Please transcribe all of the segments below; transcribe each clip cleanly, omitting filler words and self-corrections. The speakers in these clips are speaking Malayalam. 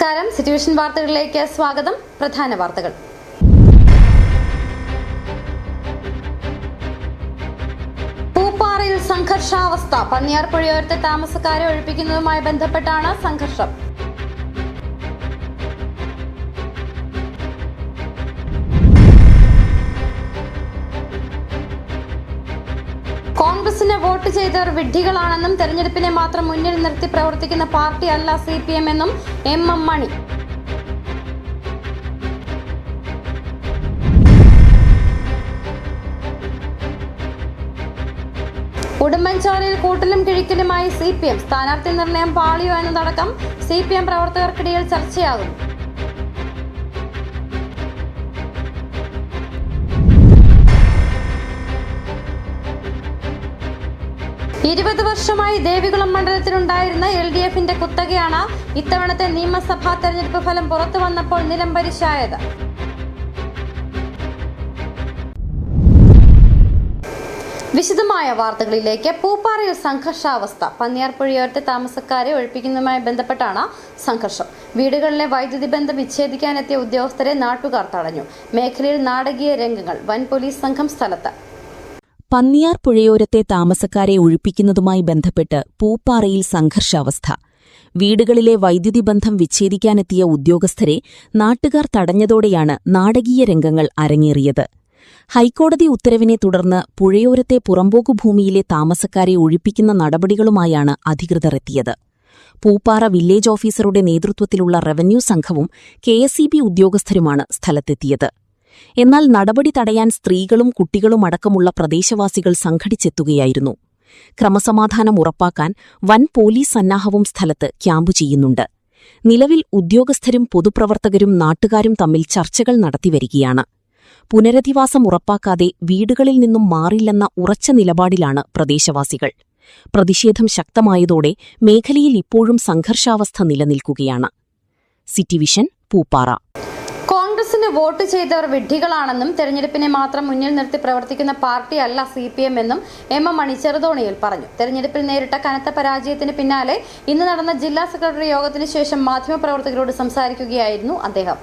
നമസ്കാരം. സിറ്റുവേഷൻ വാർത്തകളിലേക്ക് സ്വാഗതം. പ്രധാന വാർത്തകൾ. പൂപ്പാറയിൽ സംഘർഷാവസ്ഥ. പന്നിയാർ പുഴയോരത്തെ താമസക്കാരെ ഒഴിപ്പിക്കുന്നതുമായി ബന്ധപ്പെട്ടാണ് സംഘർഷം. കോൺഗ്രസിന് വോട്ട് ചെയ്തവർ വിഡ്ഢികളാണെന്നും തെരഞ്ഞെടുപ്പിനെ മാത്രം മുന്നിൽ നിർത്തി പ്രവർത്തിക്കുന്ന പാർട്ടിയല്ല CPM എന്നും MM മണി. ഉടുമ്പൻചോലയിൽ കൂട്ടലും കിഴിക്കലുമായി CPM. സ്ഥാനാർത്ഥി നിർണയം പാളിയോ എന്നതടക്കം CPM പ്രവർത്തകർക്കിടയിൽ ചർച്ചയാകും. വർഷമായി ദേവികുളം മണ്ഡലത്തിലുണ്ടായിരുന്ന LDFന്റെ കുത്തകയാണ് ഇത്തവണത്തെ നിയമസഭാ തെരഞ്ഞെടുപ്പ് ഫലം പുറത്തു വന്നപ്പോൾ നിലംപരിശായത്. വിശദമായ വാർത്തകളിലേക്ക്. പൂപ്പാറയിൽ സംഘർഷാവസ്ഥ. പന്നിയാർ പുഴയോരത്തെ താമസക്കാരെ ഒഴിപ്പിക്കുന്നതുമായി ബന്ധപ്പെട്ടാണ് സംഘർഷം. വീടുകളിലെ വൈദ്യുതി ബന്ധം വിച്ഛേദിക്കാനെത്തിയ ഉദ്യോഗസ്ഥരെ നാട്ടുകാർ തടഞ്ഞു. മേഖലയിൽ നാടകീയ രംഗങ്ങൾ. വൻ പോലീസ് സംഘം സ്ഥലത്ത്. പന്നിയാർ പുഴയോരത്തെ താമസക്കാരെ ഒഴിപ്പിക്കുന്നതുമായി ബന്ധപ്പെട്ട് പൂപ്പാറയിൽ സംഘർഷാവസ്ഥ. വീടുകളിലെ വൈദ്യുതി ബന്ധം വിച്ഛേദിക്കാനെത്തിയ ഉദ്യോഗസ്ഥരെ നാട്ടുകാർ തടഞ്ഞതോടെയാണ് നാടകീയ രംഗങ്ങൾ അരങ്ങേറിയത്. ഹൈക്കോടതി ഉത്തരവിനെ തുടർന്ന് പുഴയോരത്തെ പുറമ്പോക്കു ഭൂമിയിലെ താമസക്കാരെ ഒഴിപ്പിക്കുന്ന നടപടികളുമായാണ് അധികൃതർ എത്തിയത്. പൂപ്പാറ വില്ലേജ് ഓഫീസറുടെ നേതൃത്വത്തിലുള്ള റവന്യൂ സംഘവും KSEB ഉദ്യോഗസ്ഥരുമാണ് സ്ഥലത്തെത്തിയത്. എന്നാൽ നടപടി തടയാൻ സ്ത്രീകളും കുട്ടികളുമടക്കമുള്ള പ്രദേശവാസികൾ സംഘടിച്ചെത്തുകയായിരുന്നു. ക്രമസമാധാനം ഉറപ്പാക്കാൻ വൻ പോലീസ് സന്നാഹവും സ്ഥലത്ത് ക്യാമ്പു ചെയ്യുന്നുണ്ട്. നിലവിൽ ഉദ്യോഗസ്ഥരും പൊതുപ്രവർത്തകരും നാട്ടുകാരും തമ്മിൽ ചർച്ചകൾ നടത്തിവരികയാണ്. പുനരധിവാസം ഉറപ്പാക്കാതെ വീടുകളിൽ നിന്നും മാറില്ലെന്ന ഉറച്ച നിലപാടിലാണ് പ്രദേശവാസികൾ. പ്രതിഷേധം ശക്തമായതോടെ മേഖലയിൽ ഇപ്പോഴും സംഘർഷാവസ്ഥ നിലനിൽക്കുകയാണ്. സിറ്റിവിഷൻ, പൂപ്പാറ. കോൺഗ്രസിന് വോട്ട് ചെയ്തവർ വിഡ്ഢികളാണെന്നും തെരഞ്ഞെടുപ്പിനെ മാത്രം മുന്നിൽ നിർത്തി പ്രവർത്തിക്കുന്ന പാർട്ടിയല്ല CPM എന്നും MM മണി ചെറുതോണിയിൽ പറഞ്ഞു. തെരഞ്ഞെടുപ്പിൽ നേരിട്ട കനത്ത പരാജയത്തിന് പിന്നാലെ ഇന്ന് നടന്ന ജില്ലാ സെക്രട്ടറി യോഗത്തിന് ശേഷം മാധ്യമപ്രവർത്തകരോട് സംസാരിക്കുകയായിരുന്നു അദ്ദേഹം.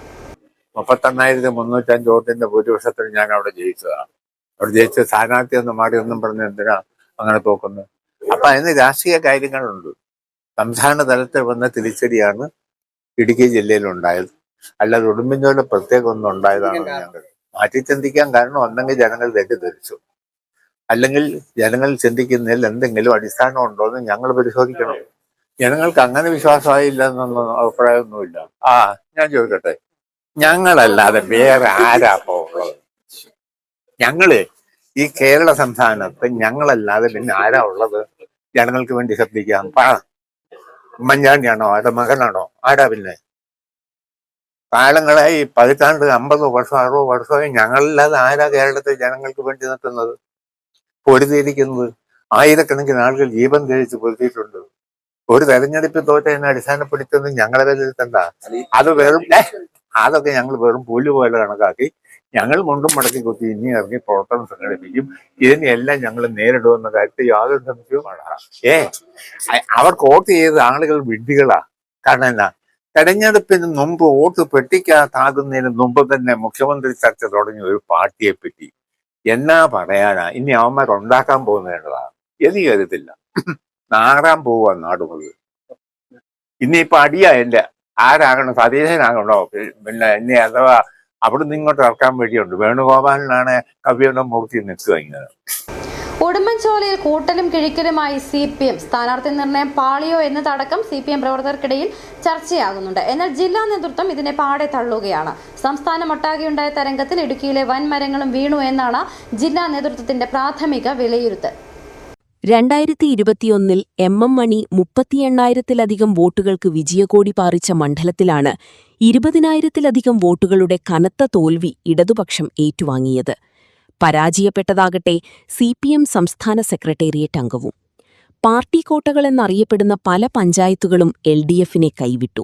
38,305 വോട്ടിന്റെ ഭൂരിപക്ഷത്തിൽ ഞാൻ അവിടെ ജയിച്ചതാണ്. അവിടെ ജയിച്ച സ്ഥാനാർത്ഥി ഒന്നും മാറിയൊന്നും പറഞ്ഞ് എന്തിനാ അങ്ങനെ തോക്കുന്നത്? അപ്പൊ അതിന് രാഷ്ട്രീയ കാര്യങ്ങളുണ്ട്. സംസ്ഥാന തലത്തിൽ വന്ന തിരിച്ചടിയാണ് ഇടുക്കി ജില്ലയിലുണ്ടായത്. അല്ലാതെ ഉടുമ്പൻചോല പ്രത്യേകം ഒന്നും ഉണ്ടായതാണ് ഞങ്ങൾ മാറ്റി ചിന്തിക്കാൻ കാരണം. ഒന്നെങ്കിൽ ജനങ്ങൾ തെറ്റിദ്ധരിച്ചു, അല്ലെങ്കിൽ ജനങ്ങൾ ചിന്തിക്കുന്നതിൽ എന്തെങ്കിലും അടിസ്ഥാനം ഉണ്ടോ എന്ന് ഞങ്ങൾ പരിശോധിക്കണം. ജനങ്ങൾക്ക് അങ്ങനെ വിശ്വാസമായില്ല എന്നൊന്നും അഭിപ്രായമൊന്നുമില്ല. ഞാൻ ചോദിക്കട്ടെ, ഞങ്ങളല്ലാതെ വേറെ ആരാ ഉള്ളത്? ഞങ്ങള് ഈ കേരള സംസ്ഥാനത്ത് ഞങ്ങളല്ലാതെ പിന്നെ ആരാ ഉള്ളത്? ജനങ്ങൾക്ക് വേണ്ടി ശബ്ദിക്കാം. ഉമ്മൻചാണ്ടിയാണോ? ആരുടെ മകനാണോ? ആരാ പിന്നെ? കാലങ്ങളായി 10 50 വർഷം 60 വർഷമായി ഞങ്ങളല്ലാതെ ആരാ കേരളത്തിൽ ജനങ്ങൾക്ക് വേണ്ടി നിൽക്കുന്നത്, പൊരുതിയിരിക്കുന്നത്? ആയിരക്കണക്കിന് ആളുകൾ ജീവൻ ധരിച്ച് പൊരുത്തിയിട്ടുണ്ട്. ഒരു തെരഞ്ഞെടുപ്പ് തോറ്റതിനെ അടിസ്ഥാനപ്പെടുത്തുന്നത് ഞങ്ങളെ വിലയിരുത്തണ്ട. അതൊക്കെ ഞങ്ങൾ വെറും പുല്ല് പോലെ കണക്കാക്കി ഞങ്ങൾ മുണ്ടും മടക്കി കുത്തി ഇനി ഇറങ്ങി പ്രവർത്തനം സംഘടിപ്പിക്കും. ഇതിനെല്ലാം ഞങ്ങൾ നേരിടുമെന്ന കാര്യത്തിൽ യാതൊരു സംശയവും അവർക്ക് വോട്ട് ചെയ്ത ആളുകൾ വിഡ്ഢികളാ. കാരണം എന്നാ, തെരഞ്ഞെടുപ്പിന് മുമ്പ് വോട്ട് പെട്ടിക്കകത്താകുന്നതിന് മുമ്പ് തന്നെ മുഖ്യമന്ത്രി ചർച്ച തുടങ്ങിയ ഒരു പാർട്ടിയെ പറ്റി എന്നാ പറയാനാ? ഇനി അവന്മാർ ഉണ്ടാക്കാൻ പോകുന്നതാണ്. എനിക്ക് കരുത്തില്ല. നാറാൻ പോവാ നാട് മുഴുവൻ. ഇനിയിപ്പൊ അടിയാ എന്റെ ആരാകണം? സതീശനാകണോ? പിന്നെ എന്നെ അഥവാ അവിടുന്ന് ഇങ്ങോട്ട് ഇറക്കാൻ വേണ്ടിയുണ്ട്. വേണുഗോപാലനാണ് കവിയുടെ മൂർത്തി നിൽക്കുക ഇങ്ങനെ. ഉടുമ്പൻചോലയിൽ കൂട്ടലും കിഴിക്കലുമായി CPM. സ്ഥാനാർത്ഥി നിർണയം പാളിയോ എന്നതടക്കം CPM പ്രവർത്തകർക്കിടയിൽ ചർച്ചയാകുന്നുണ്ട്. എന്നാൽ ജില്ലാ നേതൃത്വം ഇതിനെ പാടെ തള്ളുകയാണ്. സംസ്ഥാനമൊട്ടാകെയുണ്ടായ തരംഗത്തിൽ ഇടുക്കിയിലെ വൻമരങ്ങളും വീണു എന്നാണ് ജില്ലാ നേതൃത്വത്തിന്റെ പ്രാഥമിക വിലയിരുത്തൽ. 2021 MM മണി 38,000-ലധികം വോട്ടുകൾക്ക് വിജയക്കൊടി പാറിച്ച മണ്ഡലത്തിലാണ് 20,000-ലധികം വോട്ടുകളുടെ കനത്ത തോൽവി ഇടതുപക്ഷം ഏറ്റുവാങ്ങിയത്. പരാജയപ്പെട്ടതാകട്ടെ CPM സംസ്ഥാന സെക്രട്ടേറിയറ്റ് അംഗവും. പാർട്ടി കോട്ടകളെന്നറിയപ്പെടുന്ന പല പഞ്ചായത്തുകളും LDFനെ കൈവിട്ടു.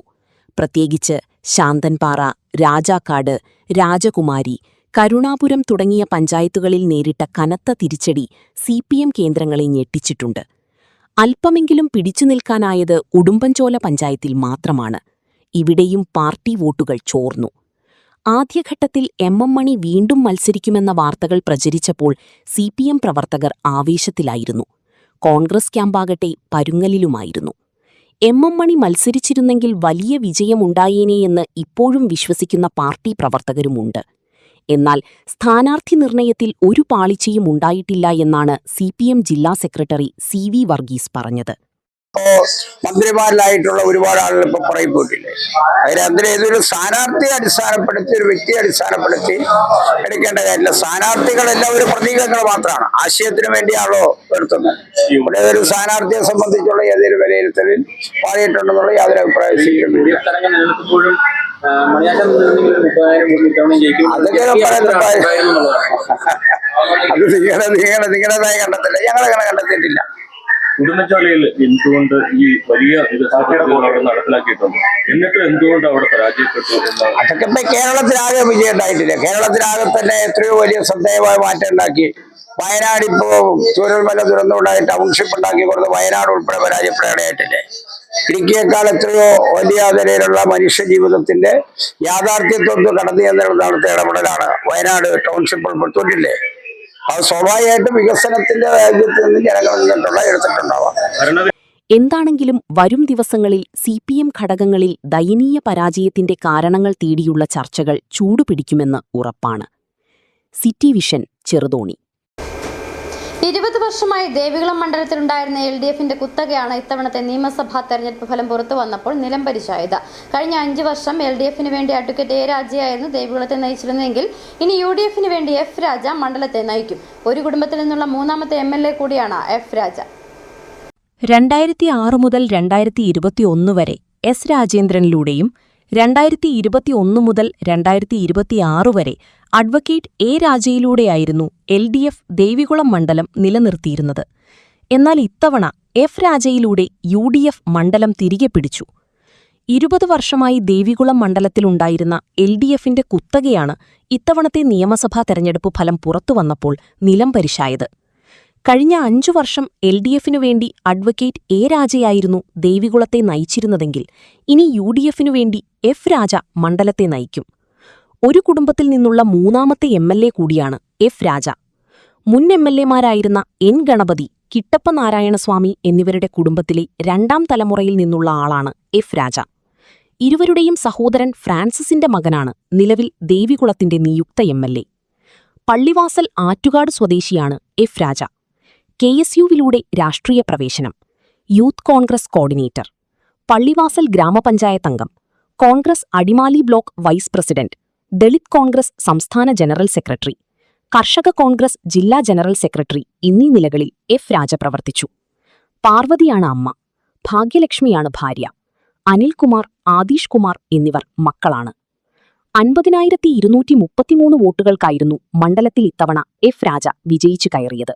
പ്രത്യേകിച്ച് ശാന്തൻപാറ, രാജാക്കാട്, രാജകുമാരി, കരുണാപുരം തുടങ്ങിയ പഞ്ചായത്തുകളിൽ നേരിട്ട കനത്ത തിരിച്ചടി CPM കേന്ദ്രങ്ങളെ ഞെട്ടിച്ചിട്ടുണ്ട്. അല്പമെങ്കിലും പിടിച്ചുനിൽക്കാനായത് ഉടുമ്പൻചോല പഞ്ചായത്തിൽ മാത്രമാണ്. ഇവിടെയും പാർട്ടി വോട്ടുകൾ ചോർന്നു. ആദ്യഘട്ടത്തിൽ എം മണി വീണ്ടും മത്സരിക്കുമെന്ന വാർത്തകൾ പ്രചരിച്ചപ്പോൾ CPM പ്രവർത്തകർ ആവേശത്തിലായിരുന്നു. കോൺഗ്രസ് ക്യാമ്പാകട്ടെ പരുങ്ങലിലുമായിരുന്നു. എം മണി മത്സരിച്ചിരുന്നെങ്കിൽ വലിയ വിജയമുണ്ടായേനെയെന്ന് ഇപ്പോഴും വിശ്വസിക്കുന്ന പാർട്ടി പ്രവർത്തകരുമുണ്ട്. എന്നാൽ സ്ഥാനാർത്ഥി നിർണയത്തിൽ ഒരു പാളിച്ചയും ഉണ്ടായിട്ടില്ല എന്നാണ് CPM ജില്ലാ സെക്രട്ടറി CV വർഗീസ് പറഞ്ഞത്. മന്ത്രിമാരിലായിട്ടുള്ള ഒരുപാട് ആളുകൾ ഇപ്പൊ പുറകെ പോയിട്ടില്ലേ? അതിന് ഇതൊരു സ്ഥാനാർത്ഥിയെ അടിസ്ഥാനപ്പെടുത്തി, ഒരു വ്യക്തിയെ അടിസ്ഥാനപ്പെടുത്തി എടുക്കേണ്ട കാര്യമില്ല. സ്ഥാനാർത്ഥികളെല്ലാം ഒരു പ്രതീകങ്ങൾ മാത്രമാണ്, ആശയത്തിന് വേണ്ടിയാണല്ലോ വരുത്തുന്നത്. ഇവിടെ ഒരു സ്ഥാനാർത്ഥിയെ സംബന്ധിച്ചുള്ള ഏതൊരു വിലയിരുത്തലിൽ പാടിയിട്ടുണ്ടെന്നുള്ള യാതൊരു അഭിപ്രായം സ്വീകരിക്കുന്നില്ല. അതൊക്കെ നിങ്ങളുടേതായ കണ്ടെത്തില്ല, ഞങ്ങളങ്ങനെ കണ്ടെത്തിയിട്ടില്ല. ഉടുമ്പൻചോലയിൽ എന്തുകൊണ്ട് ഈ വലിയ നടപ്പിലാക്കിയിട്ടുണ്ട്, എന്നിട്ട് എന്തുകൊണ്ട് അവിടെ പരാജയപ്പെട്ടു എന്നാണ്? അതൊക്കെ ഇപ്പൊ കേരളത്തിലാകെ വിജയം ഉണ്ടായിട്ടില്ല. കേരളത്തിലാകെ തന്നെ എത്രയോ വലിയ ശ്രദ്ധേയമായ മാറ്റം ഉണ്ടാക്കി. വയനാട് ഇപ്പോ ചൂരൽമല ദുരന്തമുണ്ടായി ടൗൺഷിപ്പ് ഉണ്ടാക്കി കൊടുത്ത് വയനാട് ഉൾപ്പെടെ പരാജയപ്പെടാനായിട്ടില്ലേ? ഇടുക്കിയേക്കാൾ എത്രയോ വലിയ നിലയിലുള്ള മനുഷ്യ ജീവിതത്തിന്റെ യാഥാർത്ഥ്യത്വം കടന്നു ചെന്ന് നടത്തിയ ഇടപെടലാണ് വയനാട് ടൗൺഷിപ്പ് ഉൾപ്പെടുത്തിയിട്ടില്ലേ? അത് സ്വാഭാവികമായിട്ടും വികസനത്തിന്റെ രാജ്യത്ത് നിന്ന് ജനങ്ങളിൽ നിന്നുള്ള എടുത്തിട്ടുണ്ടാവാം. എന്താണെങ്കിലും വരും ദിവസങ്ങളിൽ CPM ഘടകങ്ങളിൽ ദയനീയ പരാജയത്തിന്റെ കാരണങ്ങൾ തേടിയുള്ള ചർച്ചകൾ ചൂടുപിടിക്കുമെന്ന് ഉറപ്പാണ്. City vision, Cheruthoni. 20 വർഷമായി ദേവികുളം മണ്ഡലത്തിലുണ്ടായിരുന്ന LDFന്റെ കുത്തകയാണ് ഇത്തവണത്തെ നിയമസഭാ തെരഞ്ഞെടുപ്പ് ഫലം പുറത്തു വന്നപ്പോൾ നിലംപരിശായത്. കഴിഞ്ഞ 5 വർഷം LDFന് വേണ്ടി അഡ്വക്കേറ്റ് A രാജയായിരുന്നു ദേവികുളത്തെ നയിച്ചിരുന്നെങ്കിൽ ഇനി UDFന് വേണ്ടി F രാജ മണ്ഡലത്തെ നയിക്കും. ഒരു കുടുംബത്തിൽ നിന്നുള്ള മൂന്നാമത്തെ MLA കൂടിയാണ് F രാജ. 2006 മുതൽ 2021 വരെ S രാജേന്ദ്രനിലൂടെയും 2021 മുതൽ 2026 വരെ അഡ്വക്കേറ്റ് A രാജയിലൂടെയായിരുന്നു LDF ദേവികുളം മണ്ഡലം നിലനിർത്തിയിരുന്നത്. എന്നാൽ ഇത്തവണ F രാജയിലൂടെ UDF മണ്ഡലം തിരികെ പിടിച്ചു. 20 വർഷമായി ദേവികുളം മണ്ഡലത്തിലുണ്ടായിരുന്ന LDFന്റെ കുത്തകയാണ് ഇത്തവണത്തെ നിയമസഭാ തെരഞ്ഞെടുപ്പ് ഫലം പുറത്തുവന്നപ്പോൾ നിലംപരിശായത്. കഴിഞ്ഞ 5 വർഷം LDFനു വേണ്ടി അഡ്വക്കേറ്റ് A രാജയായിരുന്നു ദേവികുളത്തെ നയിച്ചിരുന്നതെങ്കിൽ ഇനി UDFനു വേണ്ടി F രാജ മണ്ഡലത്തെ നയിക്കും. ഒരു കുടുംബത്തിൽ നിന്നുള്ള മൂന്നാമത്തെ MLA കൂടിയാണ് F രാജ. മുൻ MLAമാരായിരുന്ന N ഗണപതി, കിട്ടപ്പ നാരായണസ്വാമി എന്നിവരുടെ കുടുംബത്തിലെ 2ാം തലമുറയിൽ നിന്നുള്ള ആളാണ് F രാജ. ഇരുവരുടെയും സഹോദരൻ ഫ്രാൻസിസിന്റെ മകനാണ് നിലവിൽ ദേവികുളത്തിന്റെ നിയുക്ത MLA. പള്ളിവാസൽ ആറ്റുകാട് സ്വദേശിയാണ് F രാജ. KSUവിലൂടെ രാഷ്ട്രീയ പ്രവേശനം, യൂത്ത് കോൺഗ്രസ് കോർഡിനേറ്റർ, പള്ളിവാസൽ ഗ്രാമപഞ്ചായത്ത് അംഗം, Congress Adimali block vice president, Dalit Congress സംസ്ഥാന ജനറൽ സെക്രട്ടറി, കർഷക കോൺഗ്രസ് ജില്ലാ ജനറൽ സെക്രട്ടറി എന്നീ നിലകളിൽ F രാജ പ്രവർത്തിച്ചു. പാർവതിയാണ് അമ്മ, ഭാഗ്യലക്ഷ്മിയാണ് ഭാര്യ. അനിൽകുമാർ, ആദീഷ് കുമാർ എന്നിവർ മക്കളാണ്. 50,233 വോട്ടുകൾക്കായിരുന്നു മണ്ഡലത്തിൽ ഇത്തവണ F രാജ വിജയിച്ചു കയറിയത്.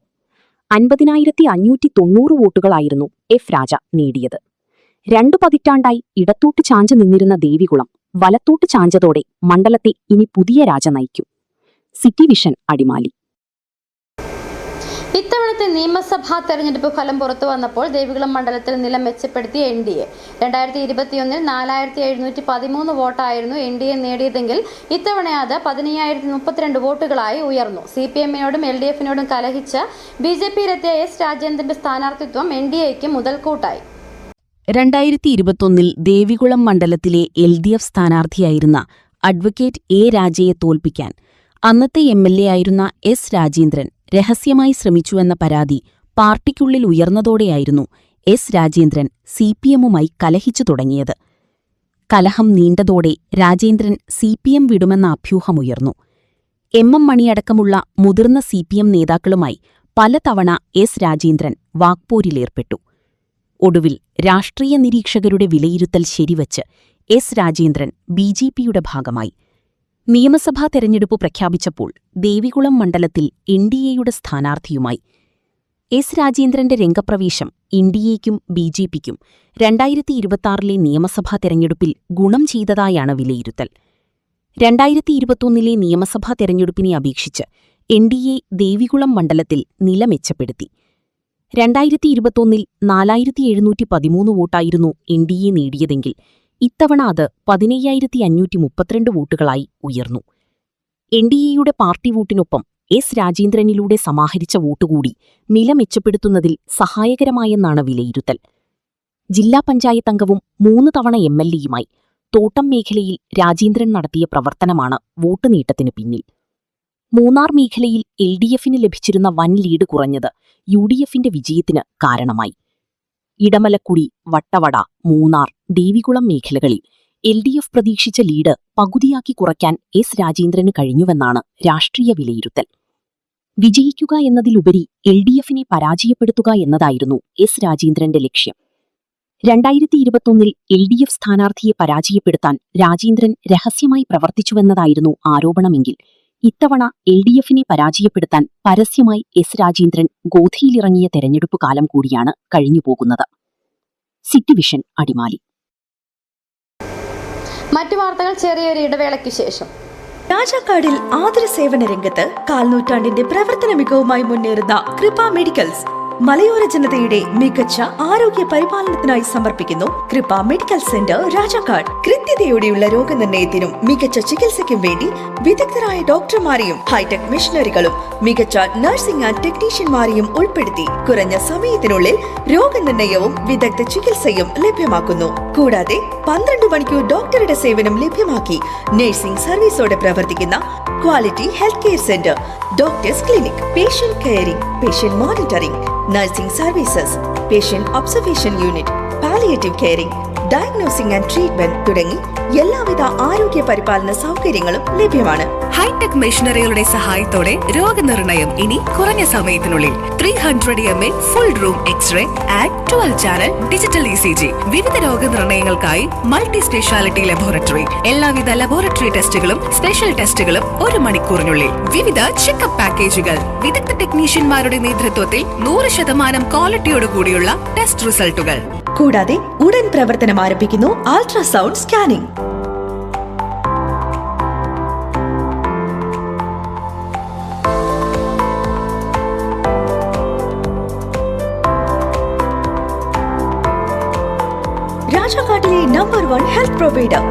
50,590 വോട്ടുകളായിരുന്നു F രാജ നേടിയത്. 2 പതിറ്റാണ്ടായി ഇടത്തോട്ട് ചാഞ്ചു നിന്നിരുന്ന ദേവികുളം വലത്തോട്ട് ചാഞ്ചതോടെ മണ്ഡലത്തെ ഇനി പുതിയ രാജ നയിക്കും. City vision, Adimali. ഇത്തവണത്തെ നിയമസഭാ തെരഞ്ഞെടുപ്പ് ഫലം പുറത്തു വന്നപ്പോൾ ദേവികുളം മണ്ഡലത്തിൽ നില മെച്ചപ്പെടുത്തിയ NDA 2021 4,713 വോട്ടായിരുന്നു NDA നേടിയതെങ്കിൽ ഇത്തവണ അത് 15,032 വോട്ടുകളായി ഉയർന്നു. CPMനോടും LDFനോടും കലഹിച്ച് BJPയിലെത്തിയ S രാജേന്ദ്രന്റെ സ്ഥാനാർത്ഥിത്വം NDAയ്ക്ക് മുതൽക്കൂട്ടായി. 2021 ദേവികുളം മണ്ഡലത്തിലെ LDF സ്ഥാനാർത്ഥിയായിരുന്ന അഡ്വക്കേറ്റ് A രാജയെ തോൽപ്പിക്കാൻ അന്നത്തെ MLA ആയിരുന്ന S രാജേന്ദ്രൻ രഹസ്യമായി ശ്രമിച്ചുവെന്ന പരാതി പാർട്ടിക്കുള്ളിൽ ഉയർന്നതോടെയായിരുന്നു S രാജേന്ദ്രൻ CPMുമായി കലഹിച്ചു തുടങ്ങിയത്. കലഹം നീണ്ടതോടെ രാജേന്ദ്രൻ CPM വിടുമെന്ന അഭ്യൂഹമുയർന്നു. മണിയടക്കമുള്ള മുതിർന്ന CPM നേതാക്കളുമായി പലതവണ S രാജേന്ദ്രൻ വാക്പോരിലേർപ്പെട്ടു. ഒടുവിൽ രാഷ്ട്രീയ നിരീക്ഷകരുടെ വിലയിരുത്തൽ ശരിവച്ച് S രാജേന്ദ്രൻ BJPയുടെ ഭാഗമായി. നിയമസഭാ തെരഞ്ഞെടുപ്പ് പ്രഖ്യാപിച്ചപ്പോൾ ദേവികുളം മണ്ഡലത്തിൽ NDAയുടെ സ്ഥാനാർത്ഥിയുമായി. S രാജേന്ദ്രന്റെ രംഗപ്രവേശം NDAയ്ക്കും BJPയ്ക്കും 2026 നിയമസഭാ തെരഞ്ഞെടുപ്പിൽ ഗുണം ചെയ്തതായാണ് വിലയിരുത്തൽ. 2021 നിയമസഭാ തെരഞ്ഞെടുപ്പിനെ അപേക്ഷിച്ച് NDA ദേവികുളം മണ്ഡലത്തിൽ നില മെച്ചപ്പെടുത്തി. 2021 4,713 വോട്ടായിരുന്നു NDA നേടിയതെങ്കിൽ ഇത്തവണ അത് 15,532 വോട്ടുകളായി ഉയർന്നു. NDAയുടെ പാർട്ടി വോട്ടിനൊപ്പം എസ് രാജേന്ദ്രനിലൂടെ സമാഹരിച്ച വോട്ടുകൂടി നില മെച്ചപ്പെടുത്തുന്നതിൽ സഹായകരമായെന്നാണ് വിലയിരുത്തൽ. ജില്ലാ പഞ്ചായത്ത് അംഗവും 3 തവണ MLAയുമായി തോട്ടം മേഖലയിൽ രാജേന്ദ്രൻ നടത്തിയ പ്രവർത്തനമാണ് വോട്ട് നേട്ടത്തിന് പിന്നിൽ. മൂന്നാർ മേഖലയിൽ LDFന് ലഭിച്ചിരുന്ന വൻ ലീഡ് കുറഞ്ഞത് UDFന്റെ വിജയത്തിന് കാരണമായി. ഇടമലക്കുടി, വട്ടവട, മൂന്നാർ, ദേവികുളം മേഖലകളിൽ LDF പ്രതീക്ഷിച്ച ലീഡ് പകുതിയാക്കി കുറയ്ക്കാൻ എസ് രാജേന്ദ്രന് കഴിഞ്ഞുവെന്നാണ് രാഷ്ട്രീയ വിലയിരുത്തൽ. വിജയിക്കുക എന്നതിലുപരി LDFനെ പരാജയപ്പെടുത്തുക എന്നതായിരുന്നു എസ് രാജേന്ദ്രന്റെ ലക്ഷ്യം. 2021 LDF സ്ഥാനാർത്ഥിയെ പരാജയപ്പെടുത്താൻ രാജേന്ദ്രൻ രഹസ്യമായി പ്രവർത്തിച്ചുവെന്നതായിരുന്നു ആരോപണമെങ്കിൽ ഇത്തവണ LDFനെ പരാജയപ്പെടുത്താൻ പരസ്യമായി എസ് രാജേന്ദ്രൻ ഗോധിയിലിറങ്ങിയ തെരഞ്ഞെടുപ്പ് കാലം കൂടിയാണ് കഴിഞ്ഞുപോകുന്നത്. City vision, Adimali. മറ്റു വാർത്തകൾ ചെറിയൊരു ഇടവേളയ്ക്ക് ശേഷം. രാജാക്കാടിൽ ആതുര സേവന രംഗത്ത് കാൽനൂറ്റാണ്ടിന്റെ പ്രവർത്തന മികവുമായി മുന്നേറുന്ന കൃപ മെഡിക്കൽസ് മലയോര ജനതയുടെ മികച്ച ആരോഗ്യ പരിപാലനത്തിനായി സമർപ്പിക്കുന്നു കൃപ മെഡിക്കൽ സെന്റർ രാജാക്കാട്. കൃത്യതയോടെയുള്ള രോഗനിർണയത്തിനും മികച്ച ചികിത്സയ്ക്കും വേണ്ടി വിദഗ്ധരായ ഡോക്ടർമാരെയും ഹൈടെക് മെഷീനറികളും മികച്ച നഴ്സിംഗ് ആൻഡ് ടെക്നീഷ്യന്മാരെയും ഉൾപ്പെടുത്തി കുറഞ്ഞ സമയത്തിനുള്ളിൽ രോഗനിർണയവും വിദഗ്ധ ചികിത്സയും ലഭ്യമാക്കുന്നു. കൂടാതെ 12 മണിക്കൂർ ഡോക്ടറുടെ സേവനം ലഭ്യമാക്കി നഴ്സിംഗ് സർവീസോടെ പ്രവർത്തിക്കുന്ന quality health care centre, doctors clinic, patient caring, patient monitoring, nursing services, patient observation unit, palliative caring, diagnosing and treatment തുടങ്ങി എല്ലാവിധ ആരോഗ്യ പരിപാലന സൗകര്യങ്ങളും ലഭ്യമാണ്. ഹൈടെക് മെഷീനറികളുടെ സഹായത്തോടെ രോഗനിർണയം ഇനി കുറഞ്ഞ സമയത്തിനുള്ളിൽ. 300 ml full room x ray and 12 channel digital ECG. വിവിധ രോഗനിർണയങ്ങൾക്കായി മൾട്ടി സ്പെഷ്യാലിറ്റി ലബോറട്ടറി. എല്ലാവിധ ലബോറട്ടറി ടെസ്റ്റുകളും സ്പെഷ്യൽ ടെസ്റ്റുകളും 1 മണിക്കൂറിനുള്ളിൽ. വിവിധ ചെക്കപ്പ് പാക്കേജുകൾ. വിദഗ്ധ ടെക്നീഷ്യന്മാരുടെ നേതൃത്വത്തിൽ 100% ക്വാളിറ്റിയോടുകൂടിയുള്ള ടെസ്റ്റ് റിസൾട്ടുകൾ. കൂടാതെ ഉടൻ പ്രവർത്തനം ആരംഭിക്കുന്നു അൾട്രാസൗണ്ട് സ്കാനിംഗ്. രാജാക്കാട്ടിലെ number 1 health provider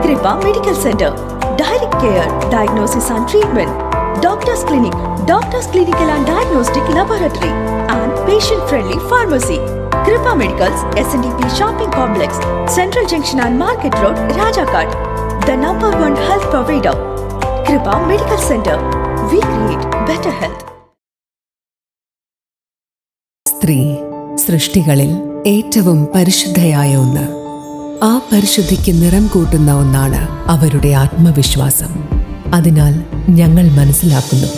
Krupa medical centre. Direct care, diagnosis and treatment, doctors clinic, doctors clinical and diagnostic laboratory and patient friendly pharmacy. Krupa medicals, SNDP shopping complex, central junction and market road, Rajakkad. The number 1 health provider, Krupa medical centre. We create better health. സ്ത്രീ സൃഷ്ടികളിൽ ഏറ്റവും പരിശുദ്ധയായ ഒന്ന്. ആ പരിശുദ്ധിക്ക് നിറം കൂട്ടുന്ന ഒന്നാണ് അവരുടെ ആത്മവിശ്വാസം. അതിനാൽ ഞങ്ങൾ മനസ്സിലാക്കുന്നു,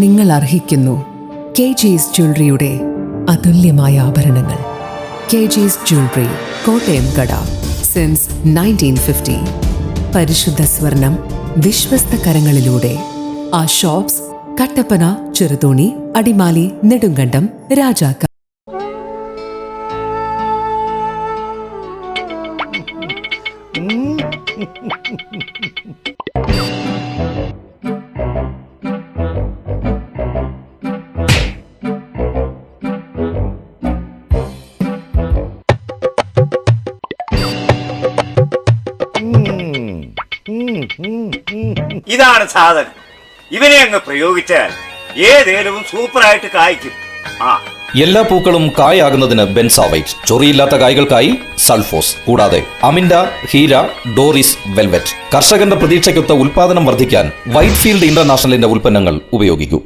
നിങ്ങൾ അർഹിക്കുന്നു KG's ജ്വല്ലറിയുടെ അതുല്യമായ ആഭരണങ്ങൾ. KG's ജ്വല്ലറി, കോട്ടയം കട, സിൻസ് 1950. പരിശുദ്ധ സ്വർണം വിശ്വസ്ത കരങ്ങളിലൂടെ. ആ ഷോപ്സ് കട്ടപ്പന, ചെറുതോണി, അടിമാലി, നെടുങ്കണ്ടം, രാജാക്കാട്. ഇതാണ് സാധനം. ഇവനെ അങ്ങ് പ്രയോഗിച്ചാൽ ഏതേലും സൂപ്പറായിട്ട് കായ്ക്കും. എല്ലാ പൂക്കളും കായാകുന്നതിന് ബെൻസാവൈറ്റ്, ചൊറിയില്ലാത്ത കായ്കൾക്കായി സൾഫോസ്, കൂടാതെ അമിൻഡ, ഹീര, ഡോറിസ്, വെൽവെറ്റ്. കർഷകന്റെ പ്രതീക്ഷയ്ക്കൊത്ത ഉൽപാദനം വർദ്ധിക്കാൻ വൈറ്റ്ഫീൽഡ് ഇന്റർനാഷണലിന്റെ ഉൽപ്പന്നങ്ങൾ ഉപയോഗിക്കൂ.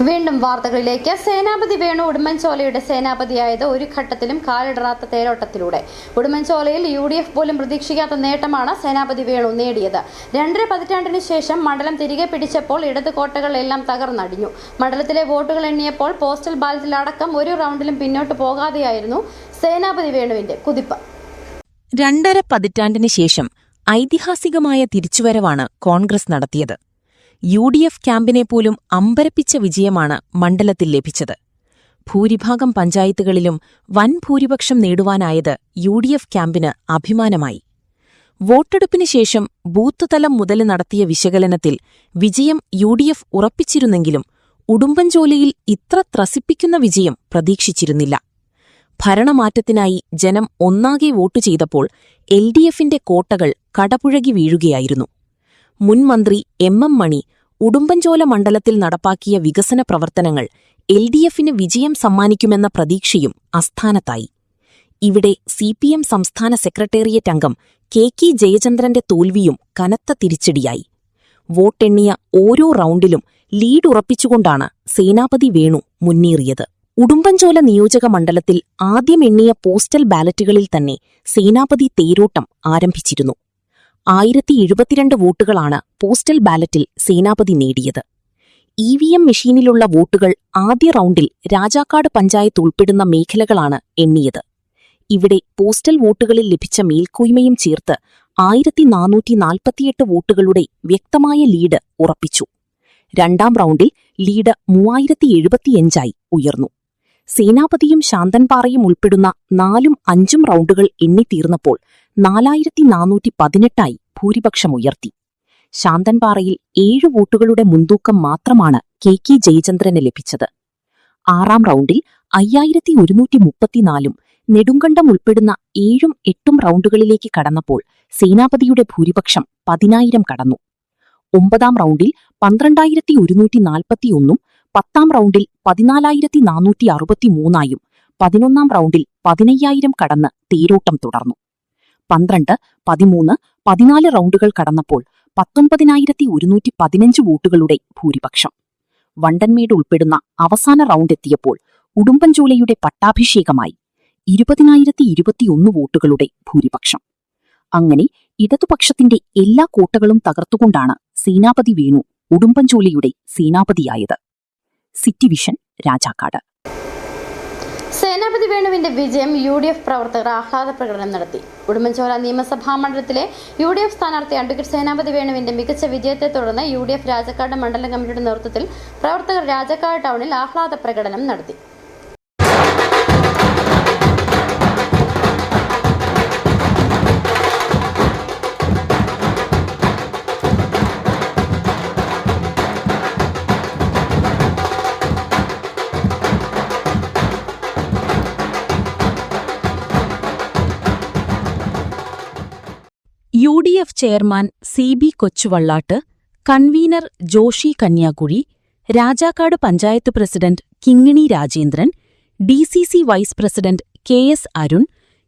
വീണ്ടും വാർത്തകളിലേക്ക്. സേനാപതി വേണു ഉടുമ്പൻചോലയുടെ സേനാപതിയായത് ഒരു ഘട്ടത്തിലും കാലിടറാത്ത തേരോട്ടത്തിലൂടെ. ഉടുമ്പൻചോലയിൽ UDF പോലും പ്രതീക്ഷിക്കാത്ത നേട്ടമാണ് സേനാപതി വേണു നേടിയത്. 2.5 പതിറ്റാണ്ടിന് ശേഷം മണ്ഡലം തിരികെ പിടിച്ചപ്പോൾ ഇടത് കോട്ടകളെല്ലാം തകർന്നടിഞ്ഞു. മണ്ഡലത്തിലെ വോട്ടുകൾ എണ്ണിയപ്പോൾ പോസ്റ്റൽ ബാലറ്റിലടക്കം ഒരു റൗണ്ടിലും പിന്നോട്ട് പോകാതെയായിരുന്നു സേനാപതി വേണുവിന്റെ കുതിപ്പ്. 2.5 പതിറ്റാണ്ടിന് ശേഷം ഐതിഹാസികമായ തിരിച്ചുവരവാണ് കോൺഗ്രസ് നടത്തിയത്. UDF ക്യാമ്പിനെ പോലും അമ്പരപ്പിച്ച വിജയമാണ് മണ്ഡലത്തിൽ ലഭിച്ചത്. ഭൂരിഭാഗം പഞ്ചായത്തുകളിലും വൻ ഭൂരിപക്ഷം നേടുവാനായത് UDF ക്യാമ്പിന് അഭിമാനമായി. വോട്ടെടുപ്പിന് ശേഷം ബൂത്ത് തലം മുതൽ നടത്തിയ വിശകലനത്തിൽ വിജയം UDF ഉറപ്പിച്ചിരുന്നെങ്കിലും ഉടുമ്പൻചോലയിൽ ഇത്ര ത്രസിപ്പിക്കുന്ന വിജയം പ്രതീക്ഷിച്ചിരുന്നില്ല. ഭരണമാറ്റത്തിനായി ജനം ഒന്നാകെ വോട്ടു ചെയ്തപ്പോൾ LDFന്റെ കോട്ടകൾ കടപുഴകി വീഴുകയായിരുന്നു. മുൻ മന്ത്രി MM മണി ഉടുമ്പൻചോല മണ്ഡലത്തിൽ നടപ്പാക്കിയ വികസന പ്രവർത്തനങ്ങൾ LDFന് വിജയം സമ്മാനിക്കുമെന്ന പ്രതീക്ഷയും അസ്ഥാനത്തായി. ഇവിടെ CPM സംസ്ഥാന സെക്രട്ടേറിയറ്റ് അംഗം KK ജയചന്ദ്രന്റെ തോൽവിയും കനത്ത തിരിച്ചടിയായി. വോട്ടെണ്ണിയ ഓരോ റൌണ്ടിലും ലീഡ് ഉറപ്പിച്ചുകൊണ്ടാണ് സേനാപതി വേണു മുന്നേറിയത്. ഉടുമ്പൻചോല നിയോജക മണ്ഡലത്തിൽ ആദ്യം എണ്ണിയ പോസ്റ്റൽ ബാലറ്റുകളിൽ തന്നെ സേനാപതി തേരോട്ടം ആരംഭിച്ചിരുന്നു. 1072 വോട്ടുകളാണ് പോസ്റ്റൽ ബാലറ്റിൽ സേനാപതി നേടിയത്. EVM മെഷീനിലുള്ള വോട്ടുകൾ ആദ്യ റൌണ്ടിൽ രാജാക്കാട് പഞ്ചായത്ത് ഉൾപ്പെടുന്ന മേഖലകളാണ് എണ്ണിയത്. ഇവിടെ പോസ്റ്റൽ വോട്ടുകളിൽ ലഭിച്ച മേൽക്കോയ്മയും ചേർത്ത് 1448 വോട്ടുകളുടെ വ്യക്തമായ ലീഡ് ഉറപ്പിച്ചു. രണ്ടാം റൌണ്ടിൽ ലീഡ് 3075 ഉയർന്നു. സേനാപതിയും ശാന്തൻപാറയും ഉൾപ്പെടുന്ന 4ഉം 5ഉം റൌണ്ടുകൾ എണ്ണിത്തീർന്നപ്പോൾ 4418 ഭൂരിപക്ഷമുയർത്തി. ശാന്തൻപാറയിൽ 7 വോട്ടുകളുടെ മുൻതൂക്കം മാത്രമാണ് KK ജയചന്ദ്രന് ലഭിച്ചത്. ആറാം റൌണ്ടിൽ 5134 നെടുങ്കണ്ടം ഉൾപ്പെടുന്ന 7ഉം 8ഉം റൌണ്ടുകളിലേക്ക് കടന്നപ്പോൾ സേനാപതിയുടെ ഭൂരിപക്ഷം 10,000 കടന്നു. 9ാം റൌണ്ടിൽ 12,141 10ാം റൌണ്ടിൽ 14,463 11ാം റൌണ്ടിൽ 15,000 കടന്ന് തേരോട്ടം തുടർന്നു. 12, 13, 14 റൌണ്ടുകൾ കടന്നപ്പോൾ 19,115 വോട്ടുകളുടെ ഭൂരിപക്ഷം. വണ്ടൻമേട് ഉൾപ്പെടുന്ന അവസാന റൌണ്ട് എത്തിയപ്പോൾ ഉടുമ്പൻചോലയുടെ പട്ടാഭിഷേകമായി 20,021 വോട്ടുകളുടെ ഭൂരിപക്ഷം. അങ്ങനെ ഇടതുപക്ഷത്തിന്റെ എല്ലാ കോട്ടകളും തകർത്തുകൊണ്ടാണ് സേനാപതി വേണു ഉടുമ്പൻചോലയുടെ സേനാപതിയായത്. City vision, Rajakkad. സേനാപതി വേണുവിന്റെ വിജയം UDF പ്രവർത്തകർ ആഹ്ലാദ പ്രകടനം നടത്തി. ഉടുമ്പൻചോല നിയമസഭാ മണ്ഡലത്തിലെ UDF സ്ഥാനാർത്ഥി അഡ്വക്കേറ്റ് സേനാപതി വേണുവിന്റെ മികച്ച വിജയത്തെ തുടർന്ന് UDF രാജാക്കാട് മണ്ഡലം കമ്മിറ്റിയുടെ നേതൃത്വത്തിൽ പ്രവർത്തകർ രാജാക്കാട് ടൗണിൽ ആഹ്ലാദ പ്രകടനം നടത്തി. UDF chairman CB Kochuvallattu, convener Joshi Kanyakuzhi, Rajakkad panchayat president Kingini Rajendran, DCC vice president KS Arun,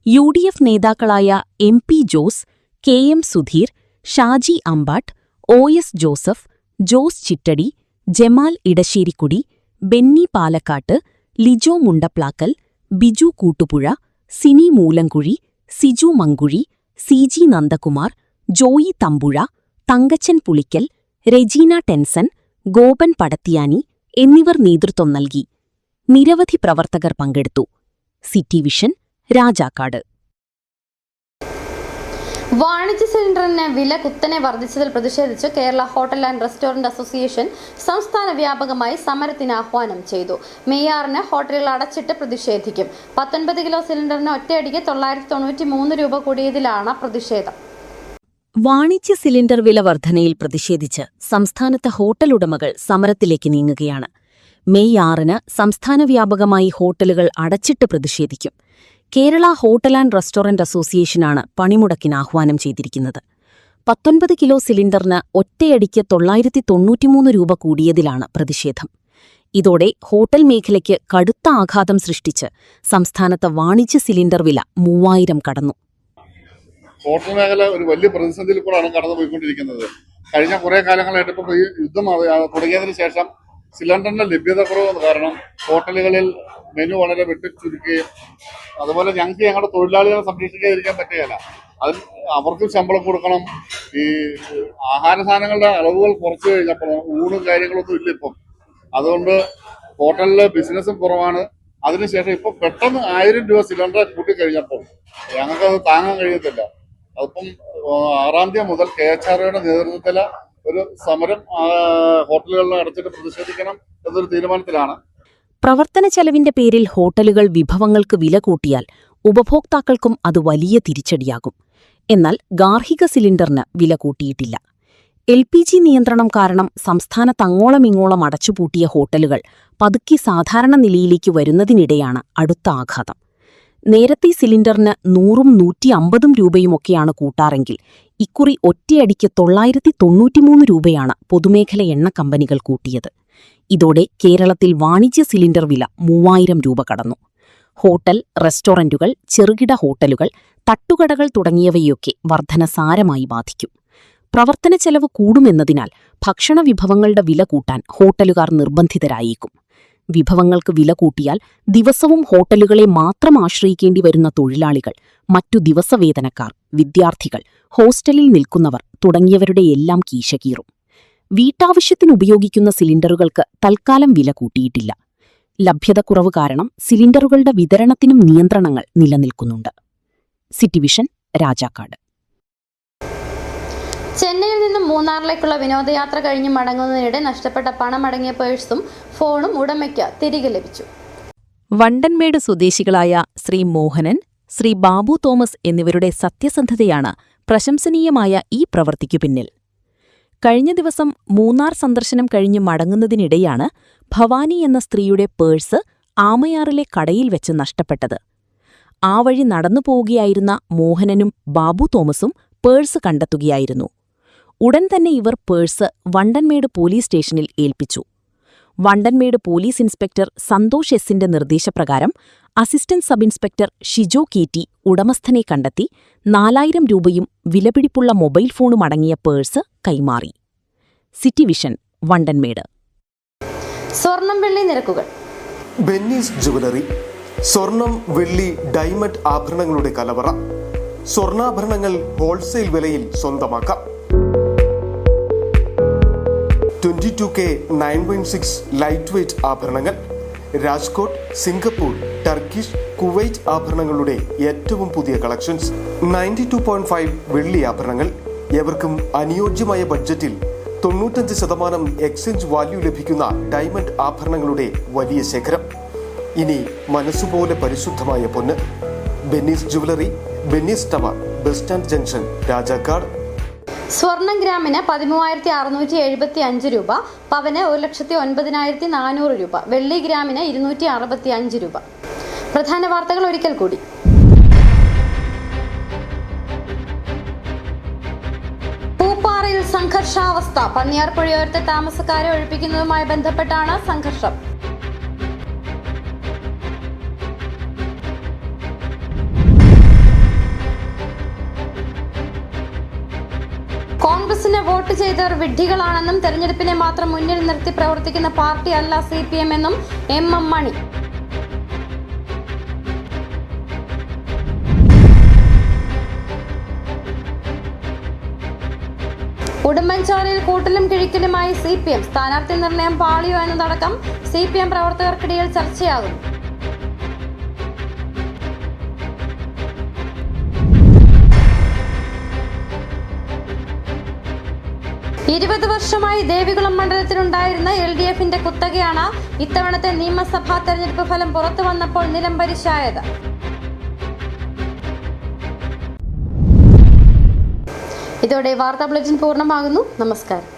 UDF നേതാക്കളായ MP Jose, KM Sudheer, Shaji Ambattu, OS Joseph, Jose Chittadi, Jamal Edasserikudy, Benny Palakkattu, Lijo Mundaplackal, Biju Koottupuzha, Sini Moolankuzhi, Siju Mankuzhi, CG Nandakumar, Joy Thampuzha, Thankachan Pulikkal, Regina ടെൻസൺ, Gopan പടത്തിയാനി എന്നിവർ നേതൃത്വം നൽകി. നിരവധി പ്രവർത്തകർ പങ്കെടുത്തു. City vision, Rajakkad. വാണിജ്യ സിലിണ്ടറിന് വില കുത്തനെ വർദ്ധിച്ചതിൽ പ്രതിഷേധിച്ച് Kerala hotel and restaurant association സംസ്ഥാന വ്യാപകമായി സമരത്തിന് ആഹ്വാനം ചെയ്തു. മെയ് 6 ഹോട്ടലുകൾ അടച്ചിട്ട് പ്രതിഷേധിക്കും. 19 കിലോ സിലിണ്ടറിന് ഒറ്റയടിക്ക് 993 രൂപ കൂടിയതിലാണ് പ്രതിഷേധം. വാണിജ്യ സിലിണ്ടർ വില വർധനയിൽ പ്രതിഷേധിച്ച് സംസ്ഥാനത്തെ ഹോട്ടൽ ഉടമകൾ സമരത്തിലേക്ക് നീങ്ങുകയാണ്. മെയ് 6 സംസ്ഥാന വ്യാപകമായി ഹോട്ടലുകൾ അടച്ചിട്ട് പ്രതിഷേധിക്കും. കേരള ഹോട്ടൽ ആൻഡ് റെസ്റ്റോറന്റ് അസോസിയേഷനാണ് പണിമുടക്കിന് ആഹ്വാനം ചെയ്തിരിക്കുന്നത്. 19 കിലോ സിലിണ്ടറിന് ഒറ്റയടിക്ക് 993 രൂപ കൂടിയതിലാണ് പ്രതിഷേധം. ഇതോടെ ഹോട്ടൽ മേഖലയ്ക്ക് കടുത്ത ആഘാതം സൃഷ്ടിച്ച് സംസ്ഥാനത്ത് വാണിജ്യ സിലിണ്ടർ വില 3000 കടന്നു. ഹോട്ടൽ മേഖല ഒരു വലിയ പ്രതിസന്ധിയിൽ കൂടെയാണ് കടന്നുപോയിക്കൊണ്ടിരിക്കുന്നത്. കഴിഞ്ഞ കുറേ കാലങ്ങളായിട്ട് ഇപ്പോൾ ഈ യുദ്ധം തുടങ്ങിയതിന് ശേഷം സിലിണ്ടറിന്റെ ലഭ്യത കുറവ് കാരണം ഹോട്ടലുകളിൽ മെനു വളരെ വെട്ടിച്ചുരുക്കുകയും അതുപോലെ ഞങ്ങൾക്ക് ഞങ്ങളുടെ തൊഴിലാളികളെ സംരക്ഷിക്കാതിരിക്കാൻ പറ്റുകയില്ല. അതിൽ അവർക്കും ശമ്പളം കൊടുക്കണം. ഈ ആഹാര സാധനങ്ങളുടെ അളവുകൾ കുറച്ച് കഴിഞ്ഞപ്പോൾ ഊണും കാര്യങ്ങളൊന്നും ഇല്ല ഇപ്പം. അതുകൊണ്ട് ഹോട്ടലിലെ ബിസിനസ്സും കുറവാണ്. അതിനുശേഷം ഇപ്പം പെട്ടെന്ന് 1000 രൂപ സിലിണ്ടർ കൂട്ടിക്കഴിഞ്ഞപ്പോൾ ഞങ്ങൾക്കത് താങ്ങാൻ കഴിയത്തില്ല. അതിപ്പം 6-ാം തീയതി മുതൽ KHRയുടെ നേതൃത്വത്തിൽ ഒരു സമരം ഹോട്ടലുകളിൽ അടച്ചിട്ട് പ്രതിഷേധിക്കണം എന്നൊരു തീരുമാനത്തിലാണ്. പ്രവർത്തന ചെലവിന്റെ പേരിൽ ഹോട്ടലുകൾ വിഭവങ്ങൾക്ക് വില കൂട്ടിയാൽ ഉപഭോക്താക്കൾക്കും അത് വലിയ തിരിച്ചടിയാകും. എന്നാൽ ഗാർഹിക സിലിണ്ടറിന് വില കൂട്ടിയിട്ടില്ല. LPG നിയന്ത്രണം കാരണം സംസ്ഥാനത്തങ്ങോളമിങ്ങോളം അടച്ചുപൂട്ടിയ ഹോട്ടലുകൾ പതുക്കെ സാധാരണ നിലയിലേക്ക് വരുന്നതിനിടെയാണ് അടുത്ത ആഘാതം. നേരത്തെ സിലിണ്ടറിന് 100ഉം 150ഉം രൂപയുമൊക്കെയാണ് കൂട്ടാറെങ്കിൽ ഇക്കുറി ഒറ്റയടിക്ക് 993 രൂപയാണ് പൊതുമേഖല എണ്ണ കമ്പനികൾ കൂട്ടിയത്. ഇതോടെ കേരളത്തിൽ വാണിജ്യ സിലിണ്ടർ വില 3000 രൂപ കടന്നു. ഹോട്ടൽ, റെസ്റ്റോറന്റുകൾ, ചെറുകിട ഹോട്ടലുകൾ, തട്ടുകടകൾ തുടങ്ങിയവയൊക്കെ വർധന സാരമായി ബാധിക്കും. പ്രവർത്തന ചെലവ് കൂടുമെന്നതിനാൽ ഭക്ഷണ വിഭവങ്ങളുടെ വില കൂട്ടാൻ ഹോട്ടലുകാർ നിർബന്ധിതരായേക്കും. വിഭവങ്ങൾക്ക് വില കൂട്ടിയാൽ ദിവസവും ഹോട്ടലുകളെ മാത്രം ആശ്രയിക്കേണ്ടി വരുന്ന തൊഴിലാളികൾ, മറ്റു ദിവസവേതനക്കാർ, വിദ്യാർത്ഥികൾ, ഹോസ്റ്റലിൽ നിൽക്കുന്നവർ തുടങ്ങിയവരുടെയെല്ലാം കീശകീറും. വീട്ടാവശ്യത്തിനുപയോഗിക്കുന്ന സിലിണ്ടറുകൾക്ക് തൽക്കാലം വില കൂട്ടിയിട്ടില്ല. ലഭ്യതക്കുറവ് കാരണം സിലിണ്ടറുകളുടെ വിതരണത്തിനും നിയന്ത്രണങ്ങൾ നിലനിൽക്കുന്നുണ്ട്. City vision, Rajakkad. ചെന്നൈയിൽ നിന്നും മൂന്നാറിലേക്കുള്ള വിനോദയാത്ര കഴിഞ്ഞ് മടങ്ങുന്നതിനിടെ നഷ്ടപ്പെട്ട പണമടങ്ങിയ പേഴ്സും ഫോണും ഉടമയ്ക്ക് തിരികെ ലഭിച്ചു. വണ്ടൻമേട് സ്വദേശികളായ ശ്രീ മോഹനൻ, ശ്രീ ബാബു തോമസ് എന്നിവരുടെ സത്യസന്ധതയാണ് പ്രശംസനീയമായ ഈ പ്രവൃത്തിക്കു പിന്നിൽ. കഴിഞ്ഞ ദിവസം മൂന്നാർ സന്ദർശനം കഴിഞ്ഞ് മടങ്ങുന്നതിനിടെയാണ് ഭവാനി എന്ന സ്ത്രീയുടെ പേഴ്സ് ആമയാറിലെ കടയിൽ വെച്ച് നഷ്ടപ്പെട്ടത്. ആ വഴി നടന്നു പോവുകയായിരുന്ന മോഹനനും ബാബു തോമസും പേഴ്സ് കണ്ടെത്തുകയായിരുന്നു. ഉടൻ തന്നെ ഇവർ പേഴ്സ് വണ്ടൻമേട് പോലീസ് സ്റ്റേഷനിൽ ഏൽപ്പിച്ചു. വണ്ടൻമേട് പോലീസ് ഇൻസ്പെക്ടർ സന്തോഷ് എസിന്റെ നിർദ്ദേശപ്രകാരം അസിസ്റ്റന്റ് സബ് ഇൻസ്പെക്ടർ ഷിജോ കീറ്റി ഉടമസ്ഥനെ കണ്ടെത്തി 4000 രൂപയും വിലപിടിപ്പുള്ള മൊബൈൽ ഫോണും അടങ്ങിയ പേഴ്സ് കൈമാറി. City vision, Vandanmedu. സ്വർണം വെള്ളി നിരക്കുകൾ. ബെന്നീസ് ജുവലറി, സ്വർണം, വെള്ളി, ഡയമണ്ട് ആഭരണങ്ങളുടെ കലവറ. സ്വർണ്ണാഭരണങ്ങൾ ഹോൾസെയിൽ വിലയിൽ സ്വന്തമാക്കാം. 22K 9.6 ലൈറ്റ് വെയ്റ്റ് ആഭരണങ്ങൾ. രാജ്കോട്ട്, സിംഗപ്പൂർ, ടർക്കിഷ്, കുവൈറ്റ് ആഭരണങ്ങളുടെ ഏറ്റവും പുതിയ കളക്ഷൻസ്. 92.5 വെള്ളി ആഭരണങ്ങൾ. ഏവർക്കും അനുയോജ്യമായ ബഡ്ജറ്റിൽ 95% എക്സ്ചേഞ്ച് വാല്യൂ ലഭിക്കുന്ന ഡയമണ്ട് ആഭരണങ്ങളുടെ വലിയ ശേഖരം. ഇനി മനസ്സുപോലെ പരിശുദ്ധമായ പൊന്ന്. Benny's jewellery, Benny's tower, bus stand junction, Rajakkad. സ്വർണം ഗ്രാമിന് 13,675 രൂപ, പവന് 1,09,400 രൂപ, വെള്ളി ഗ്രാമിന് 265 രൂപ. പ്രധാന വാർത്തകൾ ഒരിക്കൽ കൂടി. പൂപ്പാറയിൽ സംഘർഷാവസ്ഥ. പന്നിയാർ പുഴയോരത്തെ താമസക്കാരെ ഒഴിപ്പിക്കുന്നതുമായി ബന്ധപ്പെട്ടാണ് സംഘർഷം. കോൺഗ്രസിന് വോട്ട് ചെയ്തവർ വിഡ്ഢികളാണെന്നും തെരഞ്ഞെടുപ്പിനെ മാത്രം മുന്നിൽ നിർത്തി പ്രവർത്തിക്കുന്ന പാർട്ടിയല്ല CPM എന്നും MM മണി. ഉടുമ്പൻചോലയിൽ കൂട്ടലും കിഴിക്കലുമായി CPM. സ്ഥാനാർത്ഥി നിർണയം പാളിയോ എന്നതടക്കം CPM പ്രവർത്തകർക്കിടയിൽ ചർച്ചയാകും. വർഷമായി ദേവികുളം മണ്ഡലത്തിലുണ്ടായിരുന്ന LDFന്റെ കുത്തകയാണ് ഇത്തവണത്തെ നിയമസഭാ തെരഞ്ഞെടുപ്പ് ഫലം പുറത്തു വന്നപ്പോൾ നിലംപരിശായത്. ഇതോടെ വാർത്താ ബുള്ളറ്റിൻ പൂർണ്ണമാകുന്നു. നമസ്കാരം.